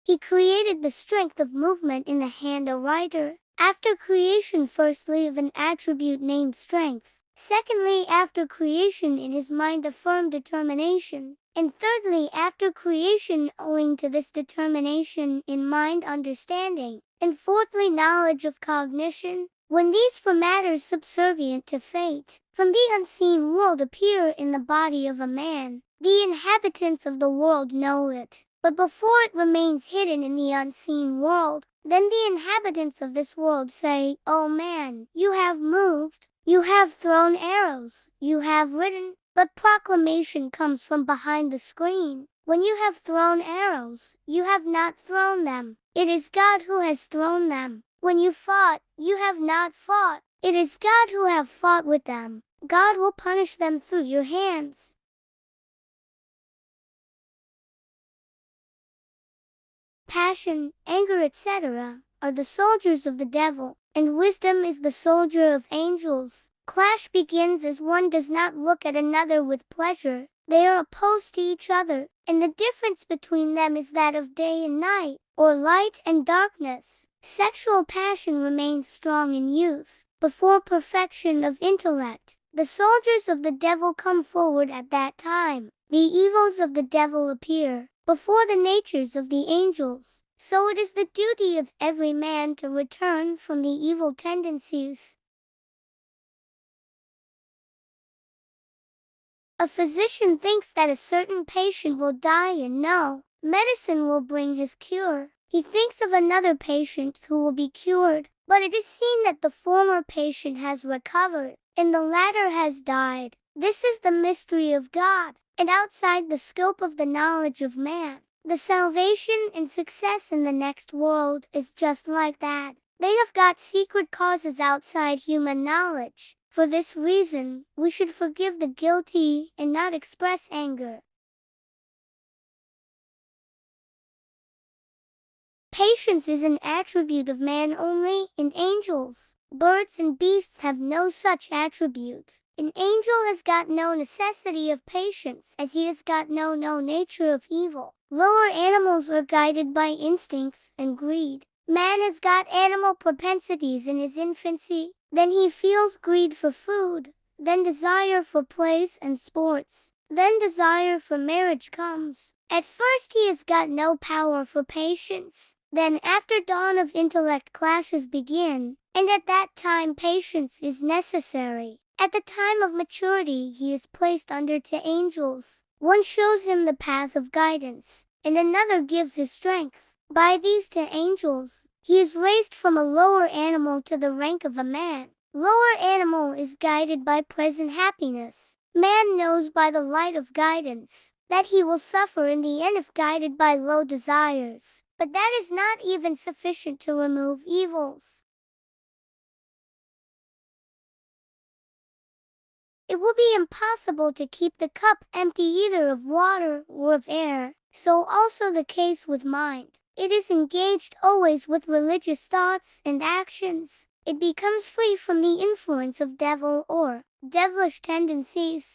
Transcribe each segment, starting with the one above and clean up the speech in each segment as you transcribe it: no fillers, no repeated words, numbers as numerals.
He created the strength of movement in the hand or writer. After creation, firstly, of an attribute named strength. Secondly, after creation, in his mind a firm determination. And thirdly, after creation, owing to this determination in mind, understanding. And fourthly, knowledge of cognition. When these four matters subservient to fate, from the unseen world appear in the body of a man, the inhabitants of the world know it. But before it remains hidden in the unseen world, then the inhabitants of this world say, "O man, you have moved, you have thrown arrows, you have ridden." But proclamation comes from behind the screen. When you have thrown arrows, you have not thrown them. It is God who has thrown them. When you fought, you have not fought. It is God who have fought with them. God will punish them through your hands. Passion, anger, etc., are the soldiers of the devil, and wisdom is the soldier of angels. Clash begins as one does not look at another with pleasure. They are opposed to each other, and the difference between them is that of day and night, or light and darkness. Sexual passion remains strong in youth. Before perfection of intellect, the soldiers of the devil come forward at that time. The evils of the devil appear before the natures of the angels. So it is the duty of every man to return from the evil tendencies. A physician thinks that a certain patient will die and no medicine will bring his cure. He thinks of another patient who will be cured, but it is seen that the former patient has recovered, and the latter has died. This is the mystery of God, and outside the scope of the knowledge of man. The salvation and success in the next world is just like that. They have got secret causes outside human knowledge. For this reason, we should forgive the guilty and not express anger. Patience is an attribute of man only. In angels, birds and beasts have no such attribute. An angel has got no necessity of patience, as he has got no nature of evil. Lower animals are guided by instincts and greed. Man has got animal propensities in his infancy. Then he feels greed for food, then desire for plays and sports, then desire for marriage comes. At first he has got no power for patience. Then after dawn of intellect clashes begin, and at that time patience is necessary. At the time of maturity he is placed under to angels. One shows him the path of guidance, and another gives his strength. By these two angels, he is raised from a lower animal to the rank of a man. Lower animal is guided by present happiness. Man knows by the light of guidance that he will suffer in the end if guided by low desires. But that is not even sufficient to remove evils. It will be impossible to keep the cup empty either of water or of air, so also the case with mind. It is engaged always with religious thoughts and actions. It becomes free from the influence of devil or devilish tendencies.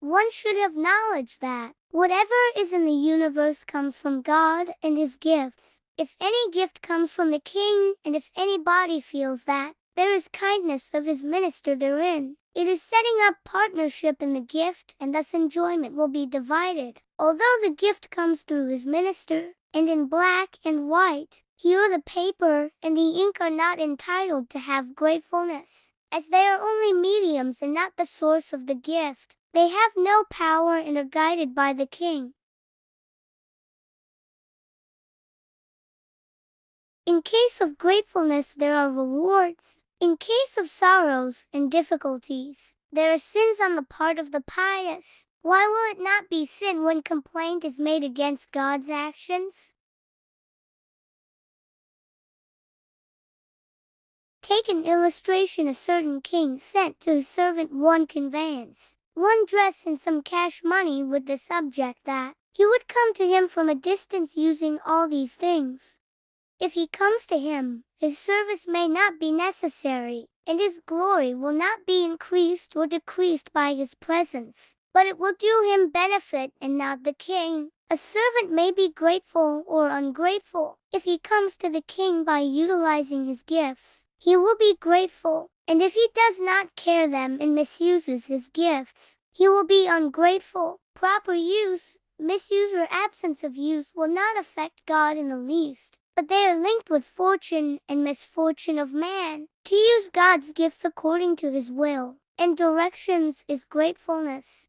One should have knowledge that whatever is in the universe comes from God and his gifts. If any gift comes from the king, and if anybody feels that there is kindness of his minister therein, it is setting up partnership in the gift, and thus enjoyment will be divided. Although the gift comes through his minister, and in black and white, here the paper and the ink are not entitled to have gratefulness, as they are only mediums and not the source of the gift. They have no power and are guided by the king. In case of gratefulness there are rewards. In case of sorrows and difficulties, there are sins on the part of the pious. Why will it not be sin when complaint is made against God's actions? Take an illustration. A certain king sent to his servant one conveyance, one dress and some cash money with the subject that he would come to him from a distance using all these things. If he comes to him, his service may not be necessary, and his glory will not be increased or decreased by his presence. but it will do him benefit and not the king. A servant may be grateful or ungrateful. If he comes to the king by utilizing his gifts, he will be grateful, and if he does not care them and misuses his gifts, he will be ungrateful. Proper use, misuse or absence of use will not affect God in the least, but they are linked with fortune and misfortune of man. To use God's gifts according to his will and directions is gratefulness.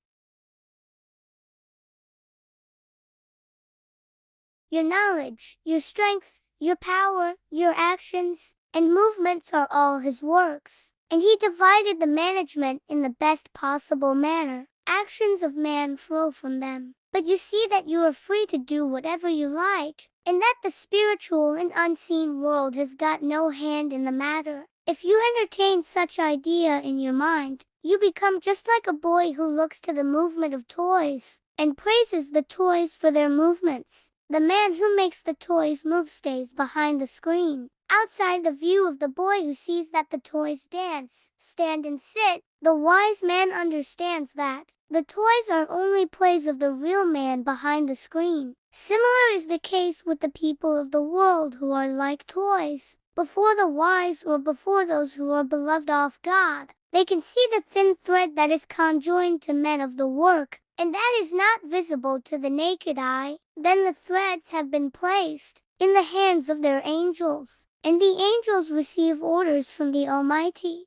Your knowledge, your strength, your power, your actions, and movements are all his works, and he divided the management in the best possible manner. Actions of man flow from them, but you see that you are free to do whatever you like, and that the spiritual and unseen world has got no hand in the matter. If you entertain such idea in your mind, you become just like a boy who looks to the movement of toys, and praises the toys for their movements. The man who makes the toys move stays behind the screen, outside the view of the boy who sees that the toys dance, stand and sit. The wise man understands that the toys are only plays of the real man behind the screen. Similar is the case with the people of the world who are like toys. Before the wise or before those who are beloved of God, they can see the thin thread that is conjoined to men of the work, and that is not visible to the naked eye. Then the threads have been placed in the hands of their angels, and the angels receive orders from the Almighty.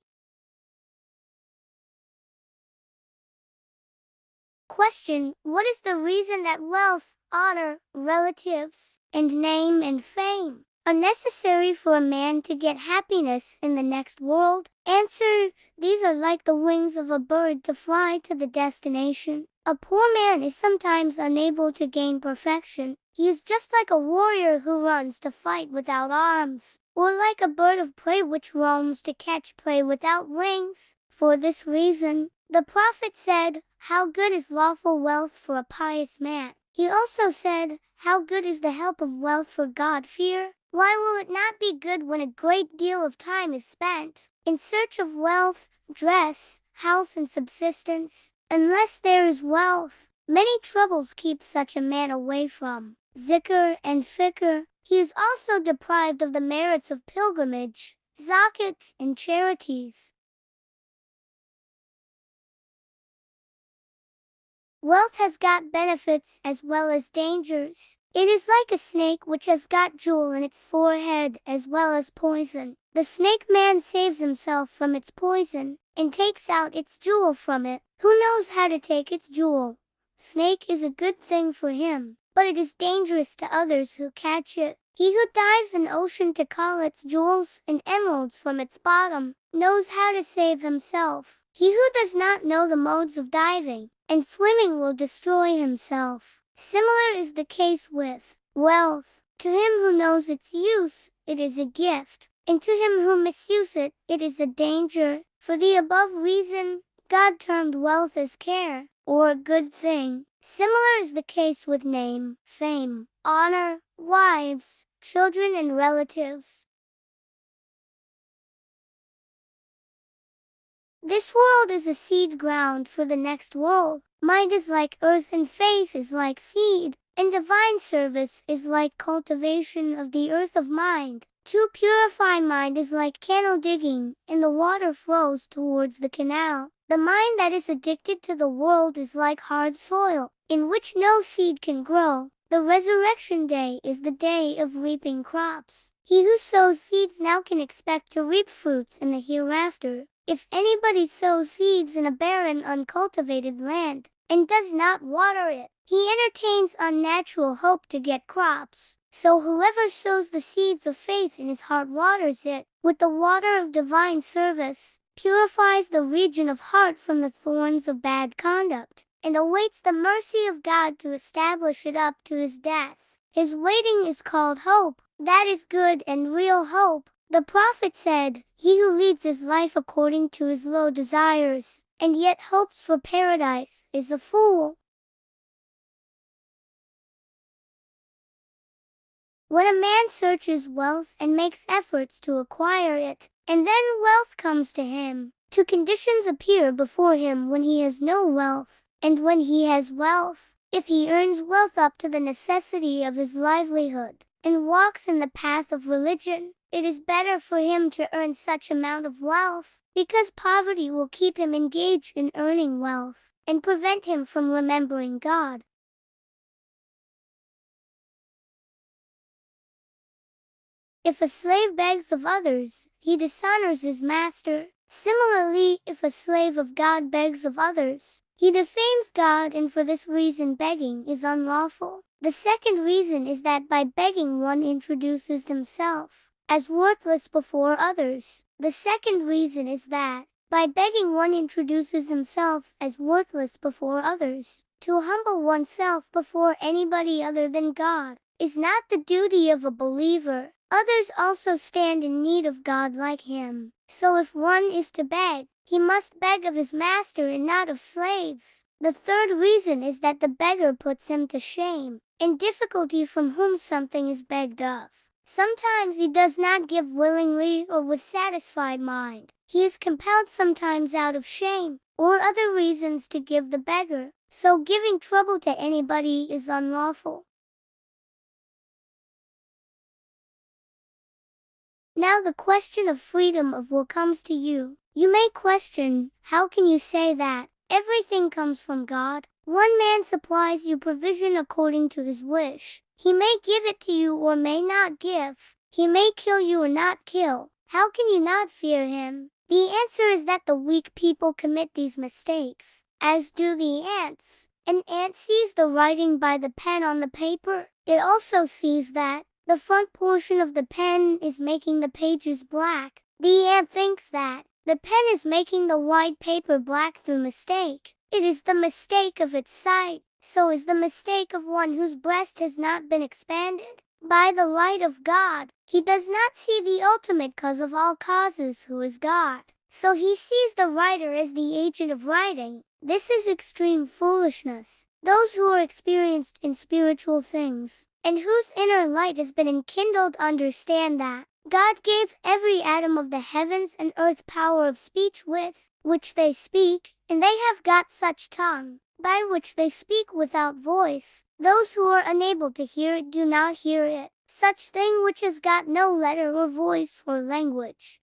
Question: what is the reason that wealth, honor, relatives, and name and fame are necessary for a man to get happiness in the next world? Answer: these are like the wings of a bird to fly to the destination. A poor man is sometimes unable to gain perfection. He is just like a warrior who runs to fight without arms, or like a bird of prey which roams to catch prey without wings. For this reason, the prophet said, "How good is lawful wealth for a pious man." He also said, "How good is the help of wealth for God-fear." Why will it not be good when a great deal of time is spent in search of wealth, dress, house and subsistence? Unless there is wealth, many troubles keep such a man away from zikr and fikr. He is also deprived of the merits of pilgrimage, zakat, and charities. Wealth has got benefits as well as dangers. It is like a snake which has got jewel in its forehead as well as poison. The snake man saves himself from its poison and takes out its jewel from it. Who knows how to take its jewel? Snake is a good thing for him, but it is dangerous to others who catch it. He who dives an ocean to call its jewels and emeralds from its bottom knows how to save himself. He who does not know the modes of diving and swimming will destroy himself. Similar is the case with wealth. To him who knows its use, it is a gift, and to him who misuses it, it is a danger. For the above reason, God termed wealth as care, or a good thing. Similar is the case with name, fame, honor, wives, children and relatives. This world is a seed ground for the next world. Mind is like earth and faith is like seed, and divine service is like cultivation of the earth of mind. To purify mind is like canal digging, and the water flows towards the canal. The mind that is addicted to the world is like hard soil, in which no seed can grow. The resurrection day is the day of reaping crops. He who sows seeds now can expect to reap fruits in the hereafter. If anybody sows seeds in a barren, uncultivated land, and does not water it, he entertains unnatural hope to get crops. So whoever sows the seeds of faith in his heart waters it with the water of divine service, purifies the region of heart from the thorns of bad conduct, and awaits the mercy of God to establish it up to his death. His waiting is called hope. That is good and real hope. The prophet said, "He who leads his life according to his low desires, and yet hopes for paradise, is a fool." When a man searches wealth and makes efforts to acquire it, and then wealth comes to him, two conditions appear before him when he has no wealth. And when he has wealth, if he earns wealth up to the necessity of his livelihood, and walks in the path of religion, it is better for him to earn such amount of wealth, because poverty will keep him engaged in earning wealth, and prevent him from remembering God. If a slave begs of others, he dishonors his master. Similarly, if a slave of God begs of others, he defames God, and for this reason begging is unlawful. The second reason is that by begging one introduces himself as worthless before others. The second reason is that by begging one introduces himself as worthless before others. To humble oneself before anybody other than God is not the duty of a believer. Others also stand in need of God like him. So if one is to beg, he must beg of his master and not of slaves. The third reason is that the beggar puts him to shame and difficulty from whom something is begged of. Sometimes he does not give willingly or with satisfied mind. He is compelled sometimes out of shame or other reasons to give the beggar. So giving trouble to anybody is unlawful. Now the question of freedom of will comes to you. You may question, how can you say that everything comes from God? One man supplies you provision according to his wish. He may give it to you or may not give. He may kill you or not kill. How can you not fear him? The answer is that the weak people commit these mistakes, as do the ants. An ant sees the writing by the pen on the paper. It also sees that the front portion of the pen is making the pages black. The ant thinks that the pen is making the white paper black through mistake. It is the mistake of its sight. So is the mistake of one whose breast has not been expanded by the light of God. He does not see the ultimate cause of all causes, who is God. So he sees the writer as the agent of writing. This is extreme foolishness. Those who are experienced in spiritual things and whose inner light has been enkindled understand that God gave every atom of the heavens and earth power of speech with which they speak, and they have got such tongue by which they speak without voice. Those who are unable to hear it do not hear it, such thing which has got no letter or voice or language.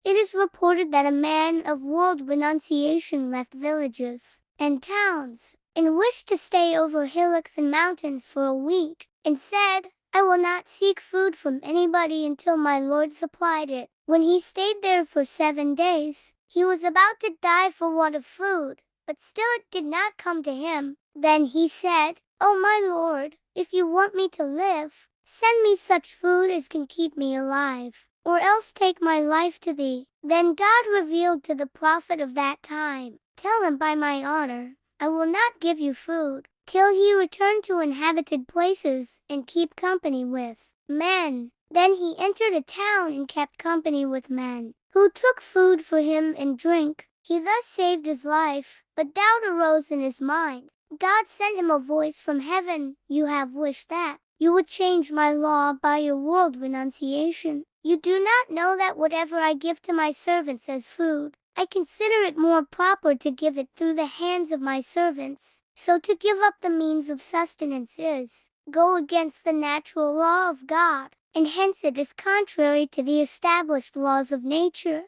It is reported that a man of world renunciation left villages and towns, and wished to stay over hillocks and mountains for a week, and said, I will not seek food from anybody until my Lord supplied it. When he stayed there for 7 days, he was about to die for want of food, but still it did not come to him. Then he said, O my Lord, if you want me to live, send me such food as can keep me alive, or else take my life to thee. Then God revealed to the prophet of that time, Tell him by my honor, I will not give you food, till he return to inhabited places, and keep company with men. Then he entered a town and kept company with men, who took food for him and drink. He thus saved his life, but doubt arose in his mind. God sent him a voice from heaven, You have wished that you would change my law by your world renunciation. You do not know that whatever I give to my servants as food, I consider it more proper to give it through the hands of my servants. So to give up the means of sustenance is go against the natural law of God, and hence it is contrary to the established laws of nature.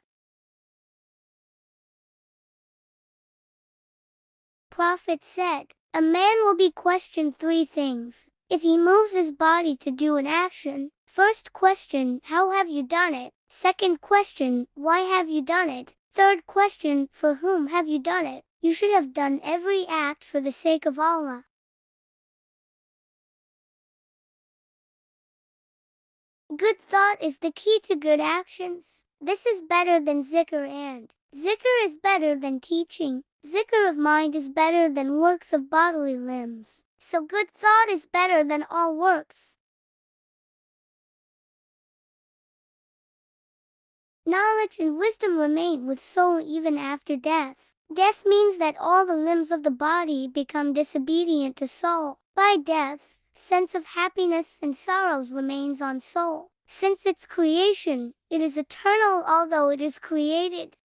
Prophet said, a man will be questioned 3 things. If he moves his body to do an action, first question, how have you done it? Second question, why have you done it? Third question, for whom have you done it? You should have done every act for the sake of Allah. Good thought is the key to good actions. This is better than zikr, and zikr is better than teaching. Zikr of mind is better than works of bodily limbs. So good thought is better than all works. Knowledge and wisdom remain with soul even after death. Death means that all the limbs of the body become disobedient to soul. By death, sense of happiness and sorrows remains on soul. Since its creation, it is eternal although it is created.